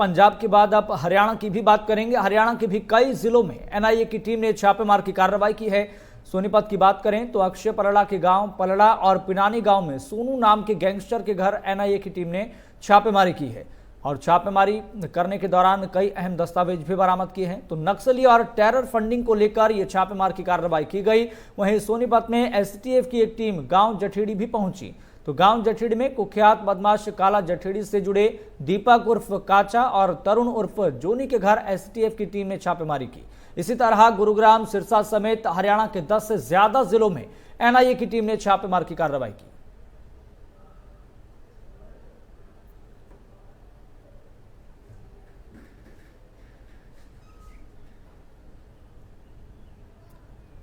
पंजाब के बाद अब हरियाणा की भी बात करेंगे। हरियाणा के भी कई जिलों में एनआईए की टीम ने छापेमार की कार्रवाई की है। सोनीपत की बात करें तो अक्षय परला के गांव पलड़ा और पिनानी गांव में सोनू नाम के गैंगस्टर के घर एनआईए की टीम ने छापेमारी की है और छापेमारी करने के दौरान कई अहम दस्तावेज भी बरामद किए हैं। तो नक्सली और टेरर फंडिंग को लेकर यह छापेमार की कार्रवाई की गई। वहीं सोनीपत में एसटीएफ की एक टीम गांव जठेड़ी भी पहुंची। तो गांव जठेड़ी में कुख्यात बदमाश काला जठेड़ी से जुड़े दीपक उर्फ काचा और तरुण उर्फ जोनी के घर एसटीएफ की टीम ने छापेमारी की। इसी तरह गुरुग्राम, सिरसा समेत हरियाणा के 10 से ज्यादा जिलों में एनआईए की टीम ने छापेमार की कार्रवाई की।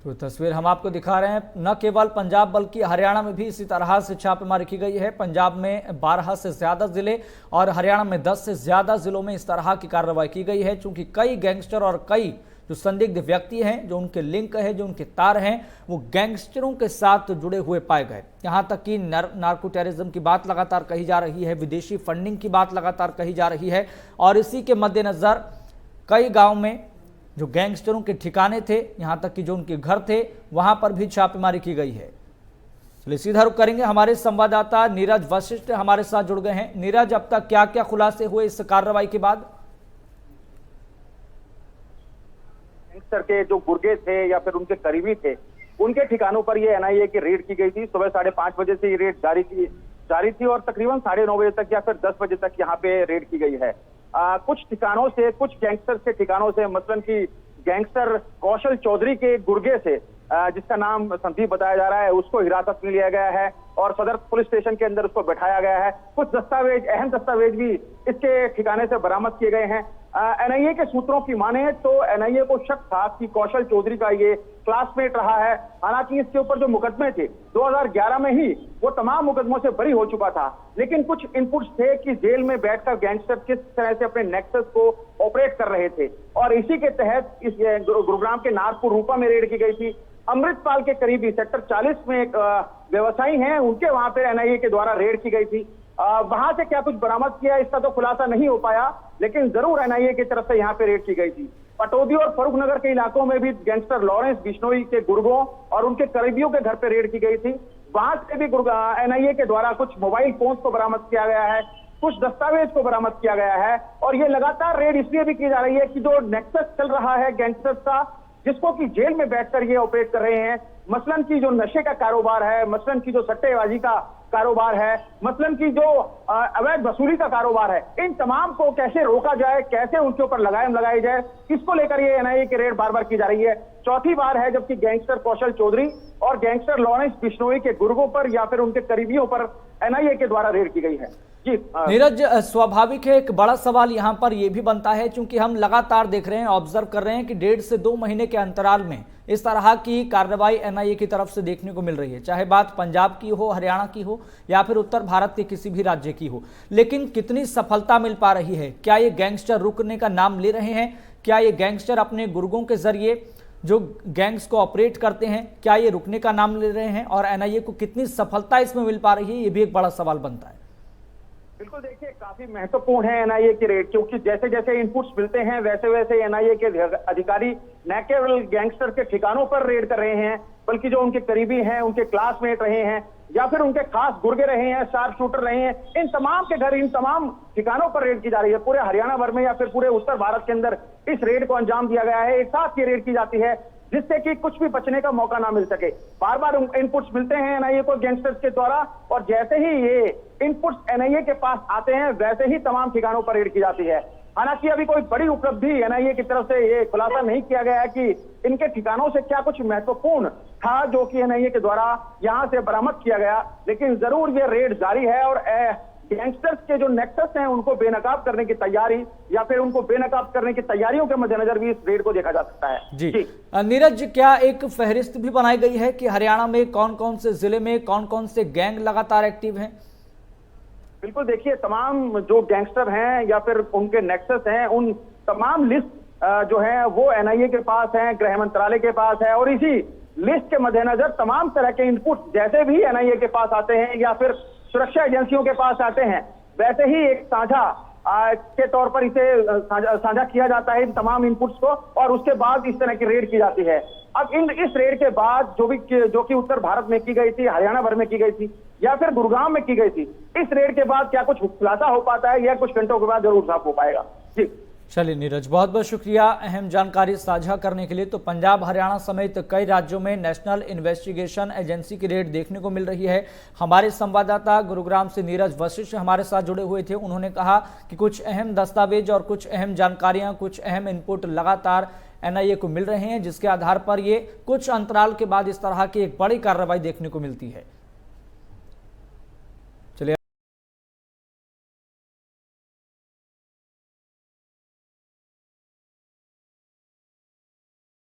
तो तस्वीर हम आपको दिखा रहे हैं। न केवल पंजाब बल्कि हरियाणा में भी इसी तरह से छापेमारी की गई है। पंजाब में 12 से ज्यादा जिले और हरियाणा में 10 से ज्यादा जिलों में इस तरह की कार्रवाई की गई है, चूंकि कई गैंगस्टर और कई जो संदिग्ध व्यक्ति हैं, जो उनके लिंक है, जो उनके तार हैं, वो गैंगस्टरों के साथ जुड़े हुए पाए गए। यहां तक कि नार्को टेररिज्म की बात लगातार कही जा रही है, विदेशी फंडिंग की बात लगातार कही जा रही है और इसी के मद्देनजर कई गाँव में जो गैंगस्टरों के ठिकाने थे, यहां तक कि जो उनके घर थे, वहां पर भी छापेमारी की गई है। चलिए सीधा रुख करेंगे, हमारे संवाददाता नीरज वशिष्ठ हमारे साथ जुड़ गए हैं। नीरज, अब तक क्या क्या खुलासे हुए इस कार्रवाई के बाद? गैंगस्टर के जो गुर्गे थे या फिर उनके करीबी थे, उनके ठिकानों पर ये एनआईए की रेड की गई थी। सुबह 5:30 बजे से ये रेड जारी थी और तकरीबन 9:30 बजे तक या फिर 10 बजे तक यहाँ पे रेड की गई है। कुछ ठिकानों से, कुछ गैंगस्टर्स के ठिकानों से, मसलन की गैंगस्टर कौशल चौधरी के गुर्गे से, जिसका नाम संदीप बताया जा रहा है, उसको हिरासत में लिया गया है और सदर पुलिस स्टेशन के अंदर उसको बैठाया गया है। कुछ दस्तावेज, अहम दस्तावेज भी इसके ठिकाने से बरामद किए गए हैं। एनआईए के सूत्रों की माने तो एनआईए को शक था कि कौशल चौधरी का ये क्लासमेट रहा है। हालांकि इसके ऊपर जो मुकदमे थे 2011 में ही वो तमाम मुकदमों से बरी हो चुका था, लेकिन कुछ इनपुट्स थे कि जेल में बैठकर गैंगस्टर किस तरह से अपने नेक्सस को ऑपरेट कर रहे थे और इसी के तहत इस गुरुग्राम के नागपुर रूपा में रेड की गई थी। अमृतपाल के करीबी सेक्टर 40 में एक व्यवसायी हैं, उनके वहां पर एनआईए के द्वारा रेड की गई थी। वहां से क्या कुछ बरामद किया इसका तो खुलासा नहीं हो पाया, लेकिन जरूर एनआईए की तरफ से यहाँ पे रेड की गई थी। पटौदी और फरूख नगर के इलाकों में भी गैंगस्टर लॉरेंस बिश्नोई के गुर्गों और उनके करीबियों के घर पे रेड की गई थी। वहां से भी एनआईए के द्वारा कुछ मोबाइल फोन को बरामद किया गया है, कुछ दस्तावेज को बरामद किया गया है और ये लगातार रेड इसलिए भी की जा रही है कि जो नेक्सस चल रहा है गैंगस्टर्स का, जिसको कि जेल में बैठकर ये ऑपरेट कर रहे हैं, मसलन की जो नशे का कारोबार है, मसलन की जो सट्टेबाजी का कारोबार है, मसलन की जो अवैध वसूली का कारोबार है, इन तमाम को कैसे रोका जाए, कैसे उनके ऊपर लगाम लगाई जाए, इसको लेकर ये एनआईए की रेड बार बार की जा रही है। चौथी बार है जबकि गैंगस्टर कौशल चौधरी और गैंगस्टर लॉरेंस बिश्नोई के गुर्गों पर या फिर उनके करीबियों पर एनआईए के द्वारा रेड की गई है। जी नीरज, स्वाभाविक है, एक बड़ा सवाल यहां पर यह भी बनता है, क्योंकि हम लगातार देख रहे हैं, ऑब्जर्व कर रहे हैं कि 1.5 से 2 महीने के अंतराल में इस तरह की कार्रवाई एनआईए की तरफ से देखने को मिल रही है, चाहे बात पंजाब की हो, हरियाणा की हो या फिर उत्तर भारत के किसी भी राज्य की हो। लेकिन कितनी सफलता मिल पा रही है? क्या ये गैंगस्टर रुकने का नाम ले रहे हैं? क्या ये गैंगस्टर अपने गुर्गों के जरिए जो गैंग्स को ऑपरेट करते हैं, क्या ये रुकने का नाम ले रहे हैं? और एनआईए को कितनी सफलता इसमें मिल पा रही है, ये भी एक बड़ा सवाल बनता है। बिल्कुल, देखिए काफी महत्वपूर्ण है एनआईए की रेड, क्योंकि जैसे जैसे इनपुट्स मिलते हैं वैसे वैसे एनआईए के अधिकारी न केवल गैंगस्टर के ठिकानों पर रेड कर रहे हैं, बल्कि जो उनके करीबी हैं, उनके क्लासमेट रहे हैं या फिर उनके खास गुर्गे रहे हैं, शार्प शूटर रहे हैं, इन तमाम के घर, इन तमाम ठिकानों पर रेड की जा रही है। पूरे हरियाणा भर में या फिर पूरे उत्तर भारत के अंदर इस रेड को अंजाम दिया गया है। एक साथ ये रेड की जाती है जिससे कि कुछ भी बचने का मौका ना मिल सके। बार बार इनपुट्स मिलते हैं एनआईए को गैंगस्टर्स के द्वारा और जैसे ही ये इनपुट्स एनआईए के पास आते हैं वैसे ही तमाम ठिकानों पर रेड की जाती है। हालांकि अभी कोई बड़ी उपलब्धि एनआईए की तरफ से ये खुलासा नहीं किया गया है कि इनके ठिकानों से क्या कुछ महत्वपूर्ण था जो कि एनआईए के द्वारा यहां से बरामद किया गया, लेकिन जरूर ये रेड जारी है और गैंगस्टर्स के जो नेक्सस हैं उनको बेनकाब करने की तैयारी या फिर उनको बेनकाब करने की तैयारियों के मद्देनजर भी इस रेड को देखा जा सकता है। जी नीरज, क्या एक फहरिस्त भी बनाई गई है कि हरियाणा में कौन कौन से जिले में कौन कौन से गैंग लगातार एक्टिव हैं? बिल्कुल, देखिए तमाम जो गैंगस्टर हैं या फिर उनके नेक्सस हैं, उन तमाम लिस्ट जो है वो एनआईए के पास है, गृह मंत्रालय के पास है और इसी लिस्ट के मद्देनजर तमाम तरह के इनपुट जैसे भी एनआईए के पास आते हैं या फिर सुरक्षा एजेंसियों के पास आते हैं, वैसे ही एक साझा के तौर पर इसे साझा किया जाता है इन तमाम इनपुट्स को, और उसके बाद इस तरह की रेड की जाती है। अब इस रेड के बाद जो कि उत्तर भारत में की गई थी, हरियाणा भर में की गई थी या फिर गुरुग्राम में की गई थी, इस रेड के बाद क्या कुछ खुलासा हो पाता है, यह कुछ घंटों के बाद जरूर साफ हो पाएगा। जी चलिए नीरज, बहुत बहुत शुक्रिया अहम जानकारी साझा करने के लिए। तो पंजाब, हरियाणा समेत कई राज्यों में नेशनल इन्वेस्टिगेशन एजेंसी की रेड देखने को मिल रही है। हमारे संवाददाता गुरुग्राम से नीरज वशिष्ठ हमारे साथ जुड़े हुए थे। उन्होंने कहा कि कुछ अहम दस्तावेज और कुछ अहम जानकारियां, कुछ अहम इनपुट लगातार एनआईए को मिल रहे हैं, जिसके आधार पर ये कुछ अंतराल के बाद इस तरह की एक बड़ी कार्रवाई देखने को मिलती है।